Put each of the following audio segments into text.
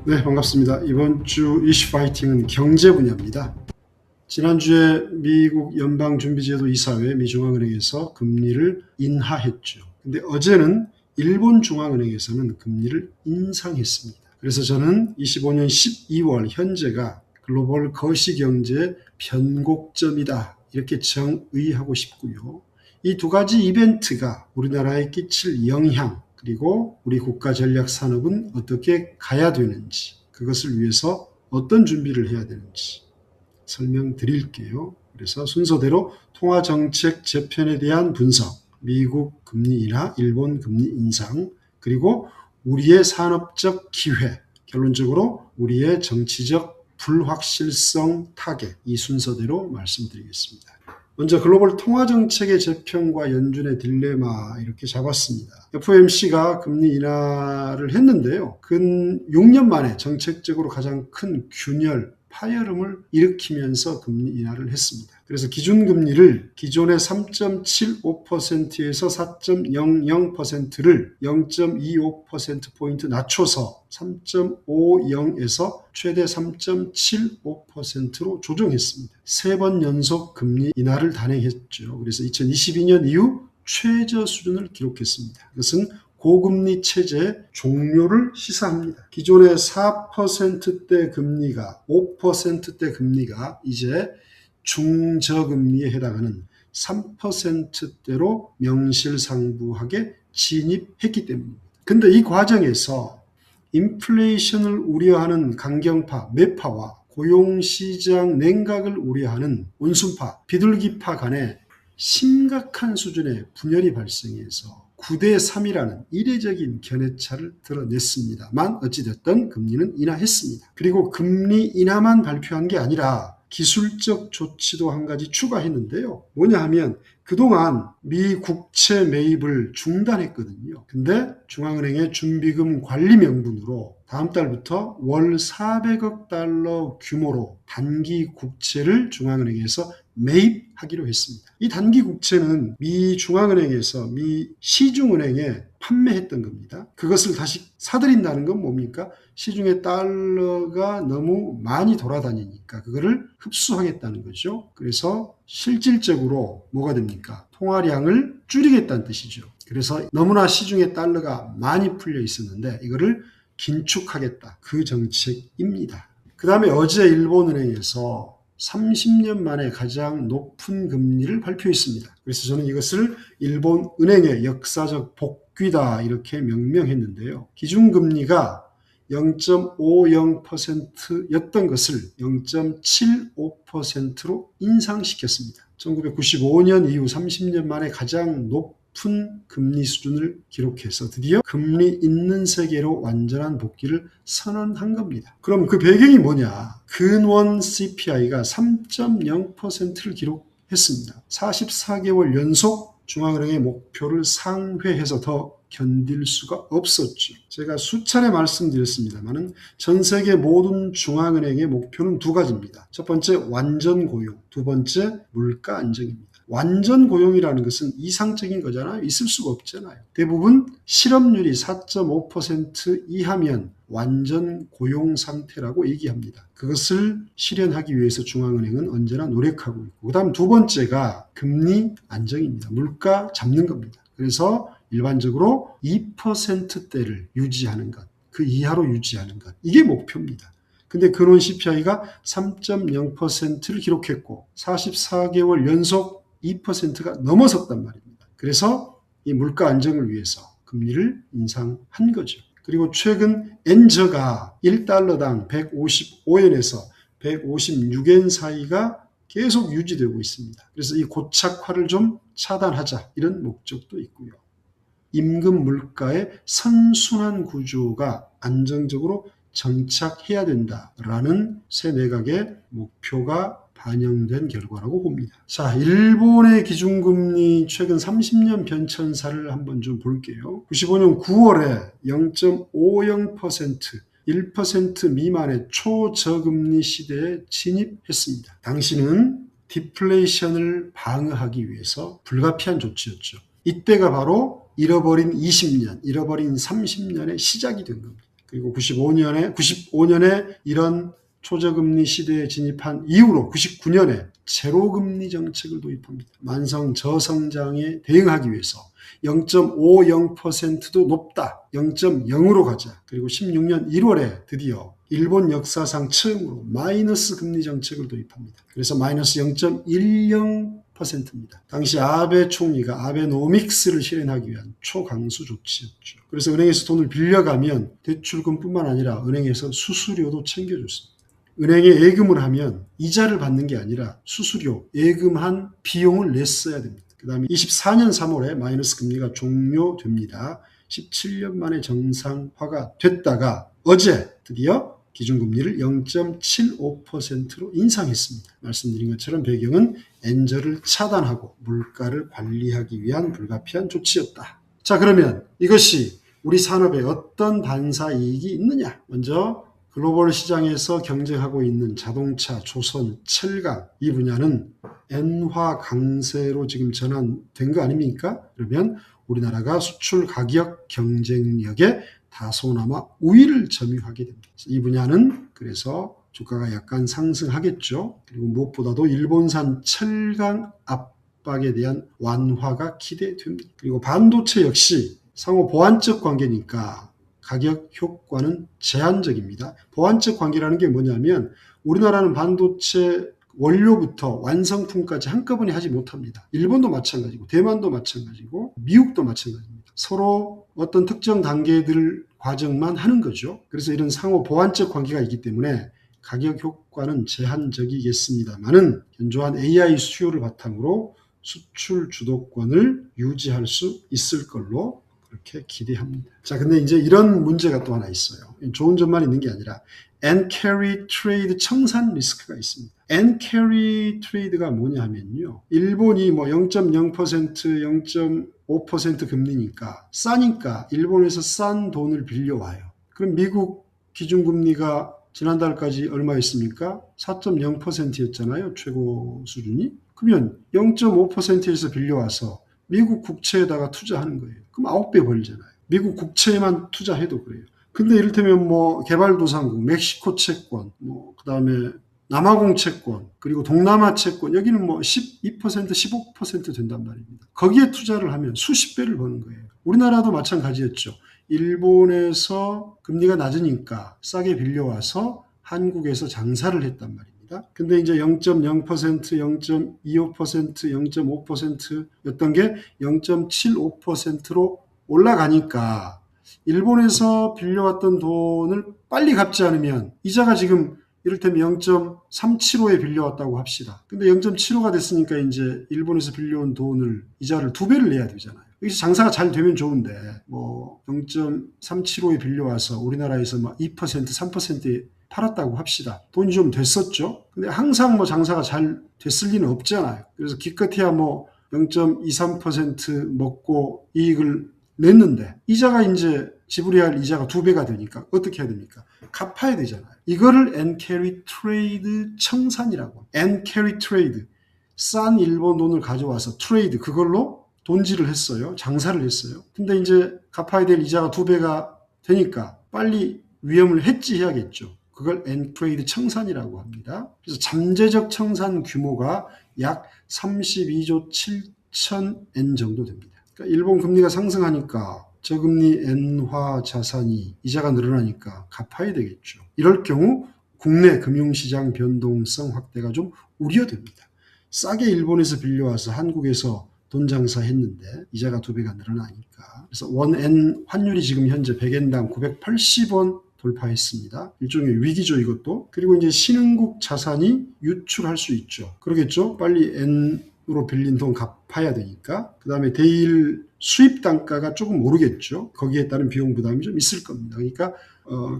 네, 반갑습니다. 이번 주 이슈 파이팅은 경제 분야입니다. 지난주에 미국 연방준비제도 이사회 미중앙은행에서 금리를 인하했죠. 근데 어제는 일본 중앙은행에서는 금리를 인상했습니다. 그래서 저는 25년 12월 현재가 글로벌 거시경제 변곡점이다, 이렇게 정의하고 싶고요. 이 두 가지 이벤트가 우리나라에 끼칠 영향, 그리고 우리 국가 전략 산업은 어떻게 가야 되는지, 그것을 위해서 어떤 준비를 해야 되는지 설명드릴게요. 그래서 순서대로 통화정책 재편에 대한 분석, 미국 금리 인하, 일본 금리 인상, 그리고 우리의 산업적 기회, 결론적으로 우리의 정치적 불확실성 타겟, 이 순서대로 말씀드리겠습니다. 먼저 글로벌 통화정책의 재편과 연준의 딜레마, 이렇게 잡았습니다. FOMC가 금리 인하를 했는데요. 근 6년 만에 정책적으로 가장 큰 균열, 파열음을 일으키면서 금리 인하를 했습니다. 그래서 기준금리를 기존의 3.75%에서 4.00%를 0.25%포인트 낮춰서 3.50에서 최대 3.75%로 조정했습니다. 3번 연속 금리 인하를 단행했죠. 그래서 2022년 이후 최저 수준을 기록했습니다. 이것은 고금리 체제 종료를 시사합니다. 기존의 4%대 금리가 5%대 금리가 이제 중저금리에 해당하는 3%대로 명실상부하게 진입했기 때문입니다. 근데 이 과정에서 인플레이션을 우려하는 강경파, 매파와 고용시장 냉각을 우려하는 온순파, 비둘기파 간에 심각한 수준의 분열이 발생해서 9대3이라는 이례적인 견해차를 드러냈습니다만, 어찌됐든 금리는 인하했습니다. 그리고 금리 인하만 발표한 게 아니라 기술적 조치도 한 가지 추가했는데요. 뭐냐 하면 그동안 미 국채 매입을 중단했거든요. 근데 중앙은행의 준비금 관리 명분으로 다음 달부터 월 400억 달러 규모로 단기 국채를 중앙은행에서 매입하기로 했습니다. 이 단기 국채는 미 중앙은행에서 미 시중은행에 판매했던 겁니다. 그것을 다시 사들인다는 건 뭡니까? 시중에 달러가 너무 많이 돌아다니니까 그거를 흡수하겠다는 거죠. 그래서 실질적으로 뭐가 됩니까? 통화량을 줄이겠다는 뜻이죠. 그래서 너무나 시중에 달러가 많이 풀려 있었는데 이거를 긴축하겠다, 그 정책입니다. 그 다음에 어제 일본은행에서 30년 만에 가장 높은 금리를 발표했습니다. 그래서 저는 이것을 일본 은행의 역사적 복귀다, 이렇게 명명했는데요. 기준금리가 0.50%였던 것을 0.75%로 인상시켰습니다. 1995년 이후 30년 만에 가장 높은 금리 수준을 기록해서 드디어 금리 있는 세계로 완전한 복귀를 선언한 겁니다. 그럼 그 배경이 뭐냐? 근원 CPI가 3.0%를 기록했습니다. 44개월 연속 중앙은행의 목표를 상회해서 더 견딜 수가 없었죠. 제가 수차례 말씀드렸습니다만 전 세계 모든 중앙은행의 목표는 두 가지입니다. 첫 번째 완전 고용, 두 번째 물가 안정입니다. 완전 고용이라는 것은 이상적인 거잖아요. 있을 수가 없잖아요. 대부분 실업률이 4.5% 이하면 완전 고용 상태라고 얘기합니다. 그것을 실현하기 위해서 중앙은행은 언제나 노력하고 있고, 그 다음 두 번째가 금리 안정입니다. 물가 잡는 겁니다. 그래서 일반적으로 2%대를 유지하는 것, 그 이하로 유지하는 것, 이게 목표입니다. 근데 근원 CPI가 3.0%를 기록했고 44개월 연속 2%가 넘어섰단 말입니다. 그래서 이 물가 안정을 위해서 금리를 인상한 거죠. 그리고 최근 엔저가 1달러당 155엔에서 156엔 사이가 계속 유지되고 있습니다. 그래서 이 고착화를 좀 차단하자, 이런 목적도 있고요. 임금 물가의 선순환 구조가 안정적으로 정착해야 된다라는 새 내각의 목표가 반영된 결과라고 봅니다. 자, 일본의 기준금리 최근 30년 변천사를 한번 좀 볼게요. 95년 9월에 0.50%, 1% 미만의 초저금리 시대에 진입했습니다. 당시는 디플레이션을 방어하기 위해서 불가피한 조치였죠. 이때가 바로 잃어버린 20년, 잃어버린 30년의 시작이 된 겁니다. 그리고 95년에 이런 초저금리 시대에 진입한 이후로 99년에 제로금리 정책을 도입합니다. 만성 저성장에 대응하기 위해서 0.50%도 높다. 0.0으로 가자. 그리고 16년 1월에 드디어 일본 역사상 처음으로 마이너스 금리 정책을 도입합니다. 그래서 마이너스 0.10%입니다. 당시 아베 총리가 아베노믹스를 실현하기 위한 초강수 조치였죠. 그래서 은행에서 돈을 빌려가면 대출금뿐만 아니라 은행에서 수수료도 챙겨줬습니다. 은행에 예금을 하면 이자를 받는 게 아니라 수수료, 예금한 비용을 냈어야 됩니다. 그 다음에 24년 3월에 마이너스 금리가 종료됩니다. 17년 만에 정상화가 됐다가 어제 드디어 기준금리를 0.75%로 인상했습니다. 말씀드린 것처럼 배경은 엔저를 차단하고 물가를 관리하기 위한 불가피한 조치였다. 자, 그러면 이것이 우리 산업에 어떤 반사 이익이 있느냐? 먼저 글로벌 시장에서 경쟁하고 있는 자동차, 조선, 철강 이 분야는 엔화 강세로 지금 전환된 거 아닙니까? 그러면 우리나라가 수출 가격 경쟁력에 다소나마 우위를 점유하게 됩니다. 이 분야는 그래서 주가가 약간 상승하겠죠. 그리고 무엇보다도 일본산 철강 압박에 대한 완화가 기대됩니다. 그리고 반도체 역시 상호 보완적 관계니까 가격 효과는 제한적입니다. 보완적 관계라는 게 뭐냐면 우리나라는 반도체 원료부터 완성품까지 한꺼번에 하지 못합니다. 일본도 마찬가지고 대만도 마찬가지고 미국도 마찬가지입니다. 서로 어떤 특정 단계들 과정만 하는 거죠. 그래서 이런 상호 보완적 관계가 있기 때문에 가격 효과는 제한적이겠습니다만은 현저한 AI 수요를 바탕으로 수출 주도권을 유지할 수 있을 걸로 그렇게 기대합니다. 자, 근데 이제 이런 문제가 또 하나 있어요. 좋은 점만 있는 게 아니라 N-carry 트레이드 청산 리스크가 있습니다. N-carry 트레이드가 뭐냐 하면요. 일본이 뭐 0.0%, 0.5% 금리니까 싸니까 일본에서 싼 돈을 빌려와요. 그럼 미국 기준금리가 지난달까지 얼마였습니까? 4.0%였잖아요. 최고 수준이. 그러면 0.5%에서 빌려와서 미국 국채에다가 투자하는 거예요. 그럼 9배 벌잖아요. 미국 국채에만 투자해도 그래요. 근데 이를테면 뭐 개발도상국, 멕시코 채권, 뭐 그다음에 남아공 채권, 그리고 동남아 채권 여기는 뭐 12%, 15% 된단 말입니다. 거기에 투자를 하면 수십 배를 버는 거예요. 우리나라도 마찬가지였죠. 일본에서 금리가 낮으니까 싸게 빌려와서 한국에서 장사를 했단 말입니다. 근데 이제 0.0%, 0.25%, 0.5%였던 게 0.75%로 올라가니까 일본에서 빌려왔던 돈을 빨리 갚지 않으면 이자가 지금 이를테면 0.375에 빌려왔다고 합시다. 근데 0.75가 됐으니까 이제 일본에서 빌려온 돈을 이자를 2배를 내야 되잖아요. 여기서 장사가 잘 되면 좋은데 뭐 0.375에 빌려와서 우리나라에서 막 2%, 3%에 팔았다고 합시다. 돈이 좀 됐었죠. 근데 항상 뭐 장사가 잘 됐을 리는 없잖아요. 그래서 기껏해야 뭐 0.23% 먹고 이익을 냈는데 이자가 이제 지불해야 할 이자가 2배가 되니까 어떻게 해야 됩니까? 갚아야 되잖아요. 이거를 N-carry 트레이드 청산이라고. N-carry 트레이드. 싼 일본 돈을 가져와서 트레이드 그걸로 돈질을 했어요. 장사를 했어요. 근데 이제 갚아야 될 이자가 2배가 되니까 빨리 위험을 해지해야겠죠. 그걸 N-트레이드 청산이라고 합니다. 그래서 잠재적 청산 규모가 약 32조 7천 엔 정도 됩니다. 그러니까 일본 금리가 상승하니까 저금리 엔화 자산이 이자가 늘어나니까 갚아야 되겠죠. 이럴 경우 국내 금융시장 변동성 확대가 좀 우려됩니다. 싸게 일본에서 빌려와서 한국에서 돈 장사했는데 이자가 2배가 늘어나니까. 그래서 원엔 환율이 지금 현재 100엔당 980원 돌파했습니다. 일종의 위기죠, 이것도. 그리고 이제 신흥국 자산이 유출할 수 있죠. 그러겠죠? 빨리 엔으로 빌린 돈 갚아야 되니까. 그 다음에 대일 수입 단가가 조금 오르겠죠. 거기에 따른 비용 부담이 좀 있을 겁니다. 그러니까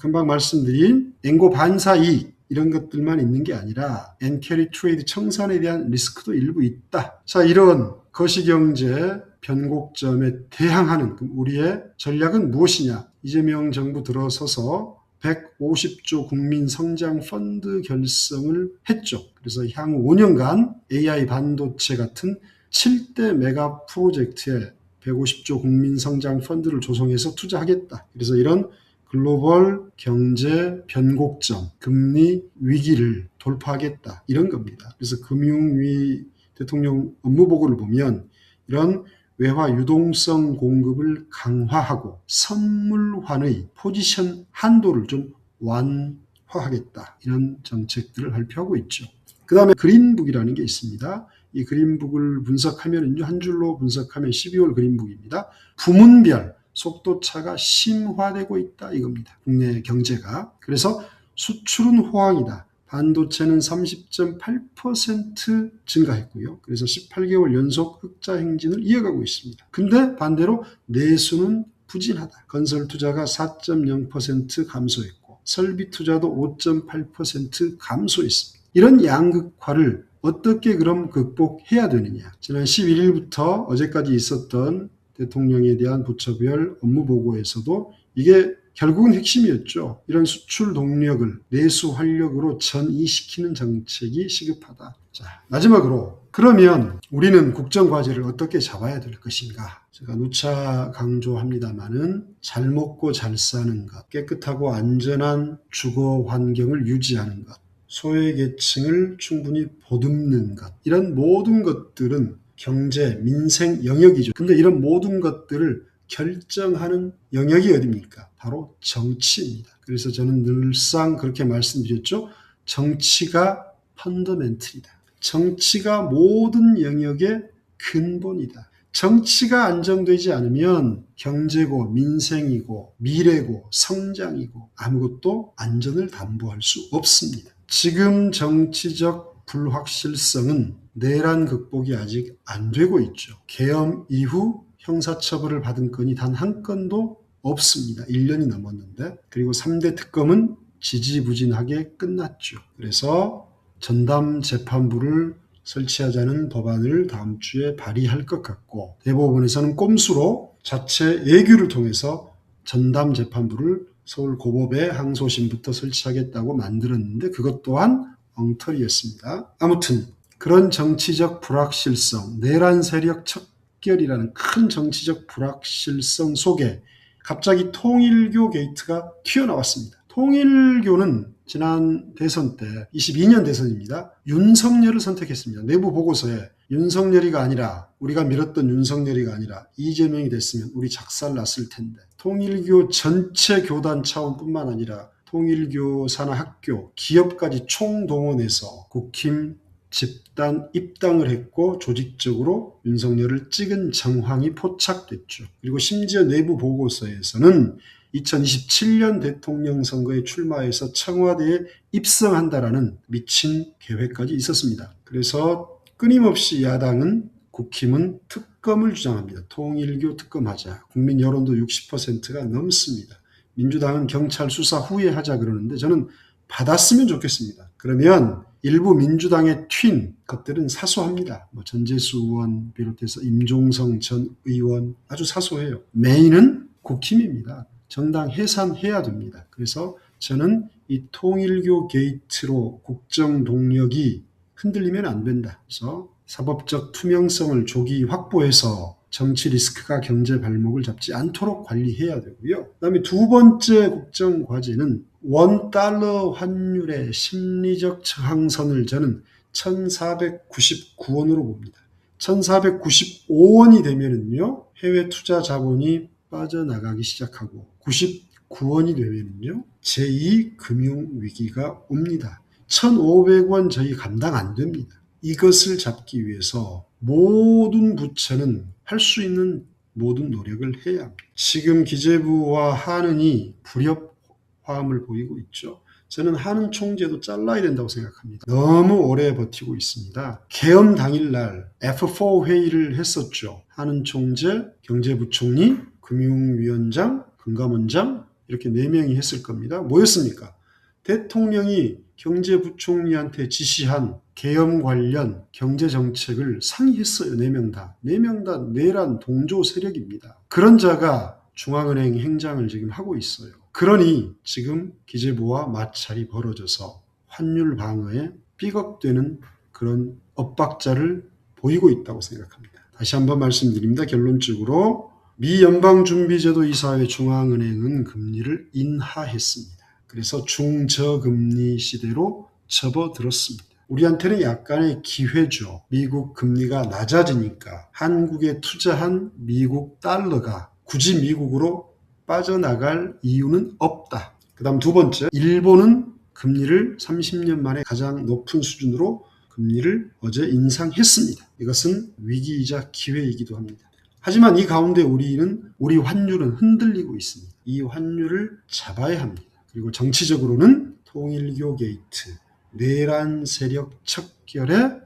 금방 말씀드린 엔고 반사 이익 이런 것들만 있는 게 아니라 N-carry 트레이드 청산에 대한 리스크도 일부 있다. 자, 이런 거시경제 변곡점에 대항하는 우리의 전략은 무엇이냐? 이재명 정부 들어서서 150조 국민성장펀드 결성을 했죠. 그래서 향후 5년간 AI 반도체 같은 7대 메가 프로젝트에 150조 국민성장펀드를 조성해서 투자하겠다. 그래서 이런 글로벌 경제 변곡점, 금리 위기를 돌파하겠다. 이런 겁니다. 그래서 금융위 대통령 업무보고를 보면 이런 외화 유동성 공급을 강화하고 선물환의 포지션 한도를 좀 완화하겠다. 이런 정책들을 발표하고 있죠. 그 다음에 그린북이라는 게 있습니다. 이 그린북을 분석하면은요, 한 줄로 분석하면 12월 그린북입니다. 부문별 속도차가 심화되고 있다 이겁니다. 국내 경제가. 그래서 수출은 호황이다. 반도체는 30.8% 증가했고요. 그래서 18개월 연속 흑자 행진을 이어가고 있습니다. 근데 반대로 내수는 부진하다. 건설 투자가 4.0% 감소했고 설비 투자도 5.8% 감소했습니다. 이런 양극화를 어떻게 그럼 극복해야 되느냐. 지난 11일부터 어제까지 있었던 대통령에 대한 부처별 업무보고에서도 이게 결국은 핵심이었죠. 이런 수출 동력을 내수 활력으로 전이시키는 정책이 시급하다. 자, 마지막으로 그러면 우리는 국정과제를 어떻게 잡아야 될 것인가? 제가 누차 강조합니다마는 잘 먹고 잘 사는 것, 깨끗하고 안전한 주거 환경을 유지하는 것, 소외계층을 충분히 보듬는 것, 이런 모든 것들은 경제, 민생 영역이죠. 근데 이런 모든 것들을 결정하는 영역이 어디입니까? 바로 정치입니다. 그래서 저는 늘상 그렇게 말씀드렸죠. 정치가 펀더멘틀이다. 정치가 모든 영역의 근본이다. 정치가 안정되지 않으면 경제고 민생이고 미래고 성장이고 아무것도 안전을 담보할 수 없습니다. 지금 정치적 불확실성은 내란 극복이 아직 안 되고 있죠. 계엄 이후 형사처벌을 받은 건이 단 한 건도 없습니다. 1년이 넘었는데. 그리고 3대 특검은 지지부진하게 끝났죠. 그래서 전담재판부를 설치하자는 법안을 다음 주에 발의할 것 같고, 대법원에서는 꼼수로 자체 예규를 통해서 전담재판부를 서울고법의 항소심부터 설치하겠다고 만들었는데 그것 또한 엉터리였습니다. 아무튼 그런 정치적 불확실성, 내란 세력 척결이라는 큰 정치적 불확실성 속에 갑자기 통일교 게이트가 튀어나왔습니다. 통일교는 지난 대선 때 22년 대선입니다. 윤석열을 선택했습니다. 내부 보고서에 윤석열이가 아니라 우리가 밀었던 윤석열이가 아니라 이재명이 됐으면 우리 작살났을 텐데 통일교 전체 교단 차원뿐만 아니라 통일교 산하 학교, 기업까지 총동원해서 국힘 집단 입당을 했고 조직적으로 윤석열을 찍은 정황이 포착됐죠. 그리고 심지어 내부 보고서에서는 2027년 대통령 선거에 출마해서 청와대에 입성한다라는 미친 계획까지 있었습니다. 그래서 끊임없이 야당은 국힘은 특검을 주장합니다. 통일교 특검하자. 국민 여론도 60%가 넘습니다. 민주당은 경찰 수사 후에 하자 그러는데 저는 받았으면 좋겠습니다. 그러면 일부 민주당의 튄 것들은 사소합니다. 전재수 의원 비롯해서 임종성 전 의원 아주 사소해요. 메인은 국힘입니다. 정당 해산해야 됩니다. 그래서 저는 이 통일교 게이트로 국정 동력이 흔들리면 안 된다. 그래서 사법적 투명성을 조기 확보해서 정치 리스크가 경제 발목을 잡지 않도록 관리해야 되고요. 그다음에 두 번째 국정 과제는 $1 환율의 심리적 저항선을 저는 1,499원으로 봅니다. 1,495원이 되면은요, 해외 투자 자본이 빠져나가기 시작하고 99원이 되면은요, 제2 금융위기가 옵니다. 1,500원 저희 감당 안 됩니다. 이것을 잡기 위해서 모든 부처는 할 수 있는 모든 노력을 해야 합니다. 지금 기재부와 한은이 불협화음을 보이고 있죠. 저는 한은 총재도 잘라야 된다고 생각합니다. 너무 오래 버티고 있습니다. 계엄 당일날 F4 회의를 했었죠. 한은 총재, 경제부총리, 금융위원장, 금감원장 이렇게 4명이 했을 겁니다. 뭐였습니까? 대통령이 경제부총리한테 지시한 계엄 관련 경제정책을 상의했어요. 4명 다. 4명 다 내란 동조 세력입니다. 그런 자가 중앙은행 행장을 지금 하고 있어요. 그러니 지금 기재부와 마찰이 벌어져서 환율 방어에 삐걱대는 그런 엇박자를 보이고 있다고 생각합니다. 다시 한번 말씀드립니다. 결론적으로 미 연방준비제도 이사회 중앙은행은 금리를 인하했습니다. 그래서 중저금리 시대로 접어들었습니다. 우리한테는 약간의 기회죠. 미국 금리가 낮아지니까 한국에 투자한 미국 달러가 굳이 미국으로 빠져나갈 이유는 없다. 그 다음 두 번째, 일본은 금리를 30년 만에 가장 높은 수준으로 금리를 어제 인상했습니다. 이것은 위기이자 기회이기도 합니다. 하지만 이 가운데 우리 환율은 흔들리고 있습니다. 이 환율을 잡아야 합니다. 그리고 정치적으로는 통일교 게이트, 내란 세력 척결에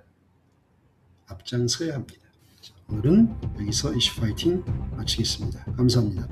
앞장서야 합니다. 오늘은 여기서 이슈 파이팅 마치겠습니다. 감사합니다.